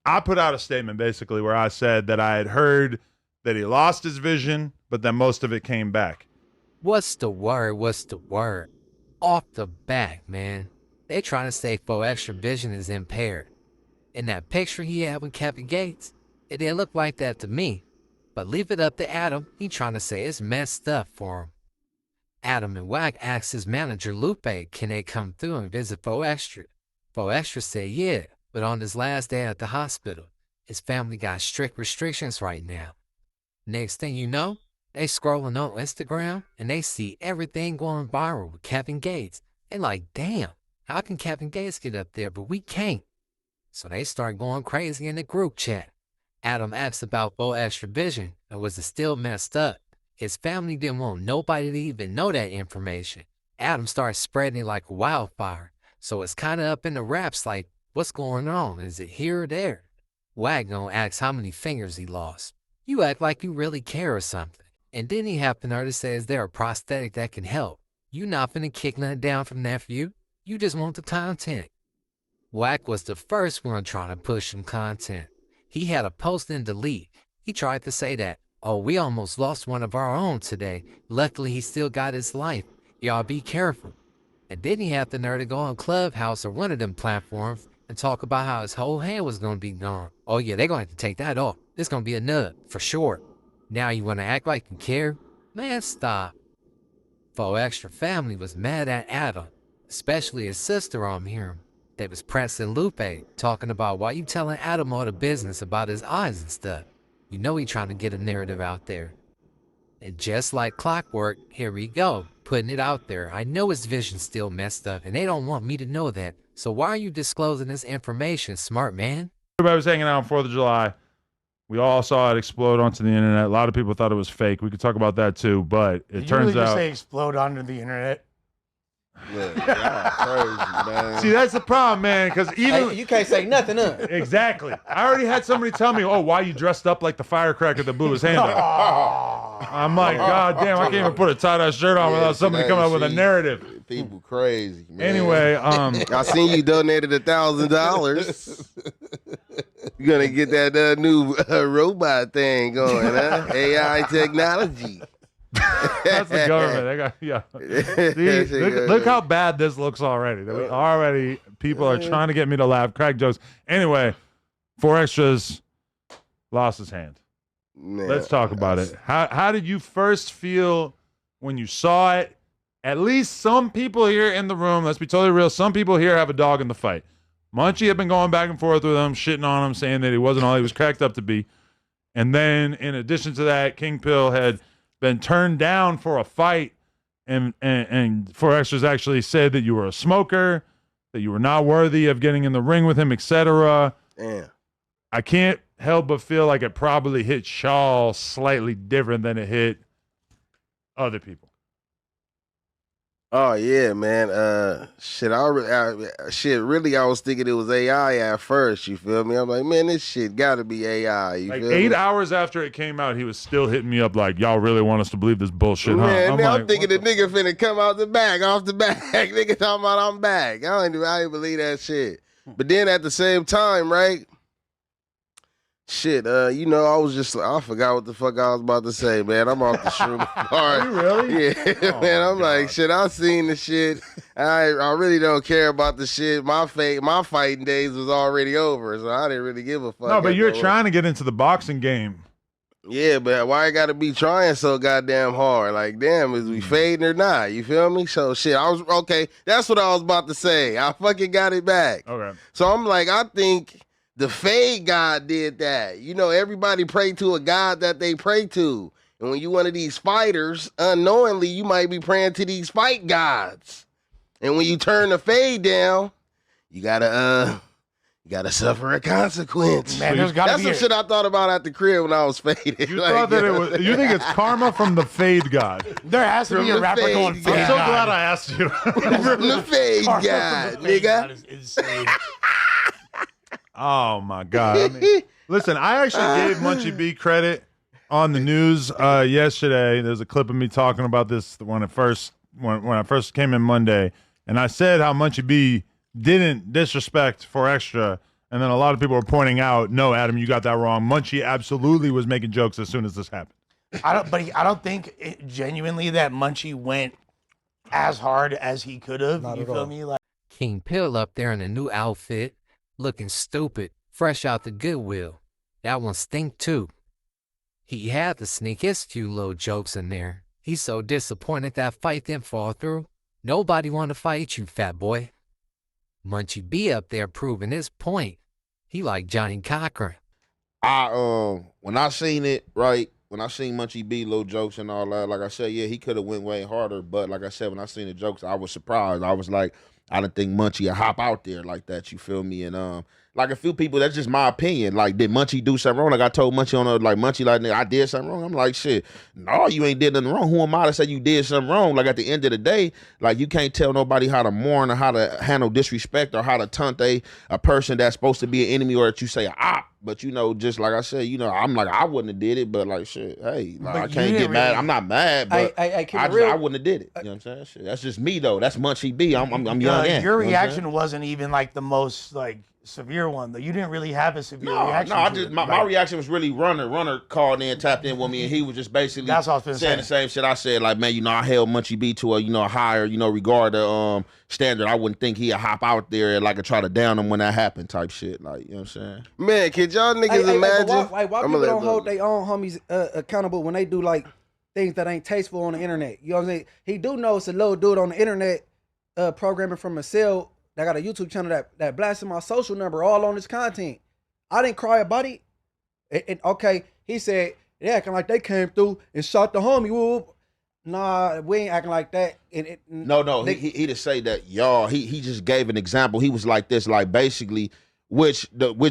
I put out a statement basically where I said that I had heard that he lost his vision, but that most of it came back. What's the word? What's the word? Off the back, man. They trying to say 4Extra vision is impaired. In that picture he had with Kevin Gates, it didn't look like that to me. But leave it up to Adam, he trying to say it's messed up for him. Adam and Wack asked his manager Lupe, can they come through and visit 4Extra? 4Extra said yeah, but on his last day at the hospital, his family got strict restrictions right now. Next thing you know, they scrolling on Instagram and they see everything going viral with Kevin Gates. They like, damn, how can Kevin Gates get up there, but we can't? So they start going crazy in the group chat. Adam asked about 4Extra vision and was it still messed up? His family didn't want nobody to even know that information. Adam started spreading it like a wildfire. So it's kind of up in the wraps like, what's going on? Is it here or there? Wagner asks how many fingers he lost. You act like you really care or something. And then he happened to say, is there a prosthetic that can help? You not finna kick nothing down from that for you. You just want the content. Wack was the first one trying to push some content. He had a post and delete. He tried to say that, oh, we almost lost one of our own today. Luckily, he still got his life. Y'all be careful. And then he had the nerve to go on Clubhouse or one of them platforms and talk about how his whole hand was going to be gone. Oh yeah, they're going to have to take that off. It's going to be a nut, for sure. Now you want to act like you care? Man, stop. 4Extra family was mad at Adam, especially his sister on him. They was pressing Lupe, talking about why you telling Adam all the business about his eyes and stuff. You know he trying to get a narrative out there. And just like clockwork, here we go, putting it out there. I know his vision's still messed up, and they don't want me to know that. So why are you disclosing this information, smart man? Everybody was hanging out on 4th of July. We all saw it explode onto the internet. A lot of people thought it was fake. We could talk about that too, but it turns really just out. Say explode onto the internet. Look, y'all crazy, man. See, that's the problem, man, because even. Hey, you can't say nothing, huh? Exactly. I already had somebody tell me, oh, why you dressed up like the firecracker that blew his hand up? I'm like, God damn, I can't even put a tie-dye shirt on without somebody coming up with a narrative. People crazy, man. Anyway, I seen you donated $1,000. You're gonna get that new robot thing going, huh? AI technology. That's the government. They got, yeah. See, look how bad this looks already. People are trying to get me to laugh, crack jokes. Anyway, 4Extras lost his hand. Man, let's talk about it. How did you first feel when you saw it? At least some people here in the room, let's be totally real, some people here have a dog in the fight. Munchie had been going back and forth with him, shitting on him, saying that he wasn't all he was cracked up to be. And then, in addition to that, King Pill had been turned down for a fight, and 4Extras actually said that you were a smoker, that you were not worthy of getting in the ring with him, etc. Damn. I can't help but feel like it probably hit Shaw slightly different than it hit other people. Oh yeah, man. Really, I was thinking it was AI at first. You feel me? I'm like, man, this shit gotta be AI. You like feel 8 me? hours after it came out, he was still hitting me up like, y'all really want us to believe this bullshit, huh? Man, I'm thinking the what nigga finna come out the back, off the back. Nigga talking about I'm back. I didn't believe that shit. But then at the same time, right? Shit, I forgot what the fuck I was about to say, man. I'm off the shroom part. Are you really? Yeah, Oh, man. I'm God. like, shit, I seen the shit. I really don't care about the shit. My fighting days was already over, so I didn't really give a fuck. No, but you're trying to get into the boxing game. Yeah, but why I gotta be trying so goddamn hard? Like, damn, is we fading or not? You feel me? So shit, okay. That's what I was about to say. I fucking got it back. Okay. So I'm like, I think the fade God did that. You know, everybody pray to a God that they pray to. And when you one of these fighters, unknowingly, you might be praying to these fight gods. And when you turn the fade down, you gotta suffer a consequence. Man, that's some shit I thought about at the crib when I was faded. You thought that it was. You think it's karma from the fade god? There has to From be a the rapper fade going. god. I'm so glad I asked you. From the fade Karma God, from the fade god nigga. is insane. Oh my God! I mean, listen, I actually gave Munchie B credit on the news yesterday. There's a clip of me talking about this when I first came in Monday, and I said how Munchie B didn't disrespect 4Extra And then a lot of people were pointing out, no, Adam, you got that wrong. Munchie absolutely was making jokes as soon as this happened. I don't think genuinely that Munchie went as hard as he could have. You feel me? Like King Pill up there in a new outfit, looking stupid, fresh out the Goodwill. That one stink too. He had to sneak his few little jokes in there. He's so disappointed that fight didn't fall through. Nobody want to fight you, fat boy. Munchie B up there proving his point. He like Johnny Cochran. When I seen it, right, when I seen Munchie B little jokes and all that, like I said, yeah, he could have went way harder. But like I said, when I seen the jokes, I was surprised. I was like, I didn't think Munchie would hop out there like that. You feel me? And like a few people, that's just my opinion. Like, did Munchie do something wrong? Like I told Munchie on Munchie, like, nigga, I did something wrong. I'm like, shit, no, you ain't did nothing wrong. Who am I to say you did something wrong? Like at the end of the day, like you can't tell nobody how to mourn or how to handle disrespect or how to taunt a person that's supposed to be an enemy or that you say a op. But you know, just like I said, you know, I'm like, I wouldn't have did it, but like shit, hey, like, I can't get mad. I'm not mad, but I wouldn't have did it. You know what I'm saying? Shit, that's just me though. That's Munchie B. I'm young. Your reaction wasn't even like the most like severe one though. You didn't really have a severe reaction. No, I just my reaction was really Runner called in, tapped in with me, and he was just basically saying the same shit I said. Like, man, you know, I held Munchie B to a higher regard standard. I wouldn't think he'd hop out there and like try to down him when that happened type shit. Like, you know what I'm saying? Man, can y'all niggas imagine? Why people don't hold their own homies accountable when they do like things that ain't tasteful on the internet? You know what I'm saying? He do know it's a little dude on the internet programming from a cell that got a YouTube channel that blasted my social number all on his content. I didn't cry about it. Okay, he said they acting like they came through and shot the homie. Whoop. Nah, we ain't acting like that. No, he just say that, y'all. He just gave an example. He was like this, like basically, which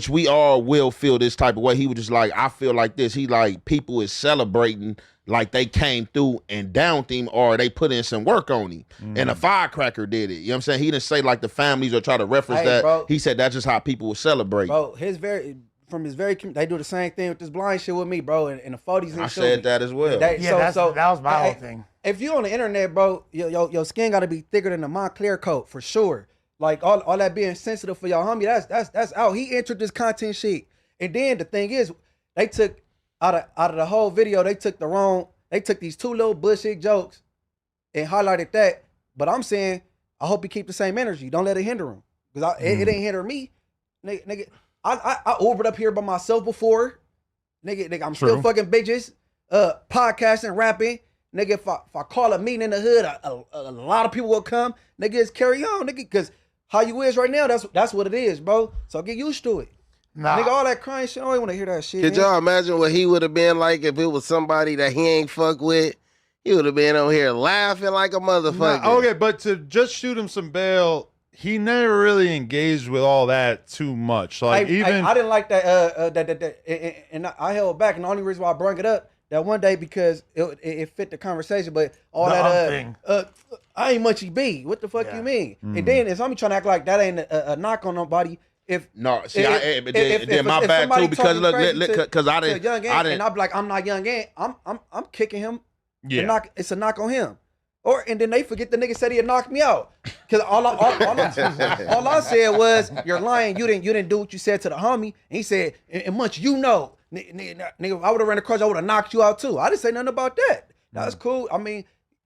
we all will feel this type of way. He was just like, I feel like this. He like people is celebrating like they came through and downed him or they put in some work on him. And a firecracker did it. You know what I'm saying? He didn't say like the families or try to reference that. Bro, he said that's just how people will celebrate. Bro, they do the same thing with this blind shit with me, bro. In the 40s and I said that as well. That was my whole thing. If you on the internet, bro, your skin got to be thicker than a Montclair coat for sure. Like all that being sensitive for y'all homie, that's out. He entered this content shit, and then the thing is, they took out of the whole video, they took these two little bullshit jokes and highlighted that. But I'm saying, I hope he keep the same energy. Don't let it hinder him, because it ain't hinder me, nigga. I Ubered up here by myself before, nigga. I'm still fucking bitches, podcasting, rapping. Nigga, if I call a meeting in the hood, a lot of people will come. Nigga, just carry on, nigga, because how you is right now, that's what it is, bro. So get used to it. Nah. Nigga, all that crying shit, I don't want to hear that shit. Could y'all imagine what he would have been like if it was somebody that he ain't fuck with? He would have been on here laughing like a motherfucker. Okay, but to just shoot him some bail, he never really engaged with all that too much. Like I didn't like that. And I held back, and the only reason why I brought it up that one day because it fit the conversation, but all that I ain't Munchie B. What the fuck you mean? And then if I'm trying to act like that ain't a knock on nobody. Then my bad too, because look, because I didn't, and I'm like, I'm not young and I'm kicking him. Yeah, it's a knock on him. And then they forget the nigga said he'd knock me out. Cause all I said was, you're lying. You didn't do what you said to the homie. And he said, and Munch, you know, nigga, if I would have ran across, I would have knocked you out too. I didn't say nothing about that. That's cool. I mean,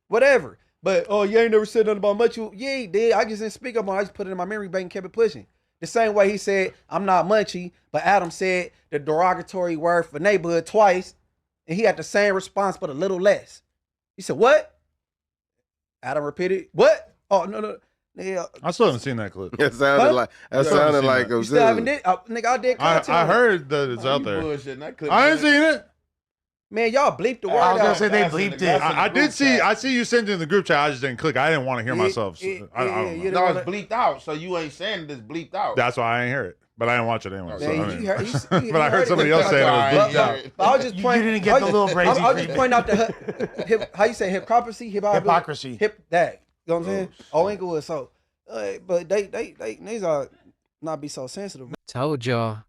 whatever. But you ain't never said nothing about Munch. Yeah, he did. I just didn't speak up on it. I just put it in my memory bank and kept it pushing. The same way he said, I'm not Munchie, but Adam said the derogatory word for neighborhood twice, and he had the same response, but a little less. He said, what? Adam repeated, what? Oh, no. Yeah. I still haven't seen that clip. It sounded like you still haven't did? Nigga, I did content. I heard that it's out there. I ain't seen it. Man, y'all bleeped the word out. I out. was going to say they bleeped it. I did see, I see you sent it in the group chat. I just didn't click. I didn't want to hear myself. So I don't know. No, it's bleeped out, so you ain't saying it's bleeped out. That's why I ain't hear it. But I didn't watch it anyway. But I heard somebody else saying it was bleeped out. I was just pointing. You didn't get the little brazy. I was just pointing out the how you say hypocrisy? Hypocrisy. That. You know what I'm saying? Inglewood. So, but they are not be so sensitive. Told y'all.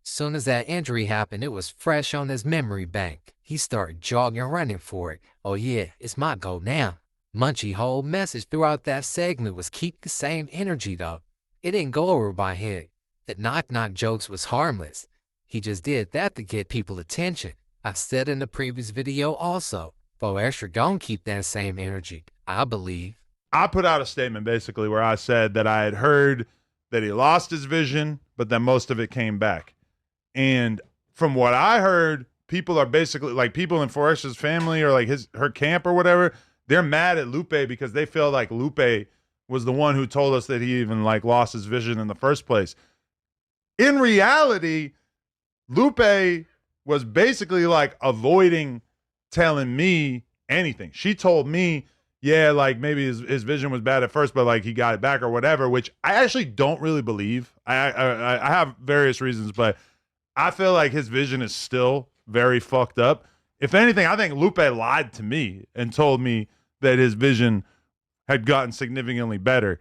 Soon as that injury happened, it was fresh on his memory bank. He started jogging, running for it. Oh yeah, it's my goal now. Munchie whole message throughout that segment was keep the same energy though. It didn't go over my head. The knock-knock jokes was harmless. He just did that to get people attention. I said in the previous video also, for extra gon' keep that same energy, I believe. I put out a statement basically where I said that I had heard that he lost his vision, but that most of it came back. And from what I heard, people are basically like people in Forrester's family or like her camp or whatever, they're mad at Lupe because they feel like Lupe was the one who told us that he even like lost his vision in the first place. In reality, Lupe was basically like avoiding telling me anything. She told me, yeah, like maybe his vision was bad at first, but like he got it back or whatever, which I actually don't really believe. I have various reasons, but I feel like his vision is still very fucked up. If anything, I think Lupe lied to me and told me that his vision had gotten significantly better.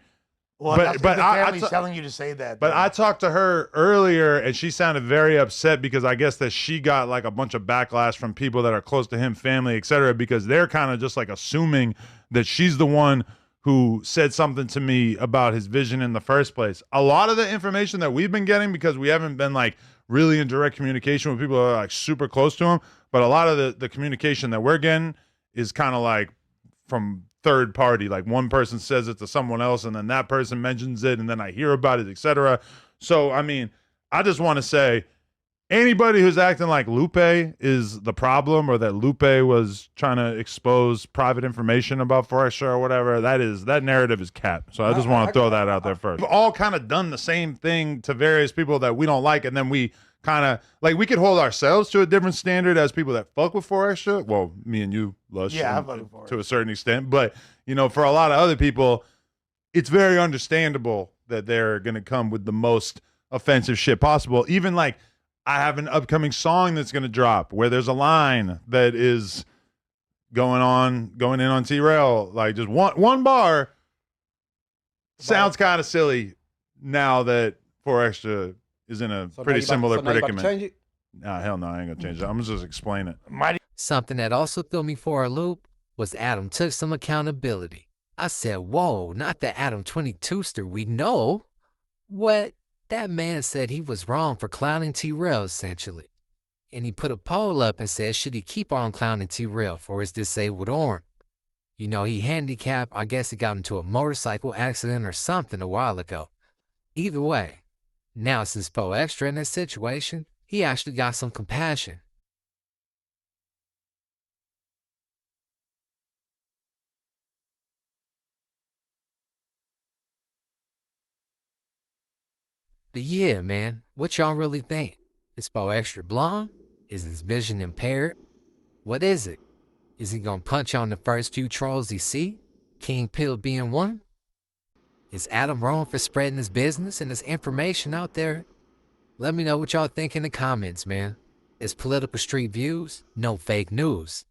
Well, but the family's telling you to say that. But I talked to her earlier, and she sounded very upset because I guess that she got like a bunch of backlash from people that are close to him, family, etc., because they're kind of just like assuming that she's the one who said something to me about his vision in the first place. A lot of the information that we've been getting, because we haven't been like really in direct communication with people that are like super close to him, but a lot of the communication that we're getting is kind of like from third party, like one person says it to someone else and then that person mentions it and then I hear about it, etc. So I mean, I just want to say anybody who's acting like Lupe is the problem or that Lupe was trying to expose private information about Forrester or whatever, that narrative is cap. So I just want to throw that out there first. We've all kind of done the same thing to various people that we don't like, and then we kind of like we could hold ourselves to a different standard as people that fuck with Forrester. Well, me and you, Lush, yeah, I fuck with Forrester to a certain extent, but you know, for a lot of other people, it's very understandable that they're gonna come with the most offensive shit possible. Even like I have an upcoming song that's gonna drop where there's a line that is going in on T-Rail, like just one bar. Sounds kind of silly now that Forrester is in a pretty similar predicament. Nah, hell no, I ain't gonna change it. I'm gonna just explain it. Something that also threw me for a loop was Adam took some accountability. I said, whoa, not the Adam22ster we know. What? That man said he was wrong for clowning T-Rail, essentially. And he put a poll up and said, should he keep on clowning T-Rail for his disabled arm? You know, he handicapped, I guess he got into a motorcycle accident or something a while ago. Either way, now since Poe Extra in this situation, he actually got some compassion. But yeah, man, what y'all really think? Is Poe Extra blonde? Is his vision impaired? What is it? Is he gonna punch on the first few trolls he see? King Pill being one? Is Adam wrong for spreading his business and his information out there? Let me know what y'all think in the comments, man. It's Political Street Views, no fake news.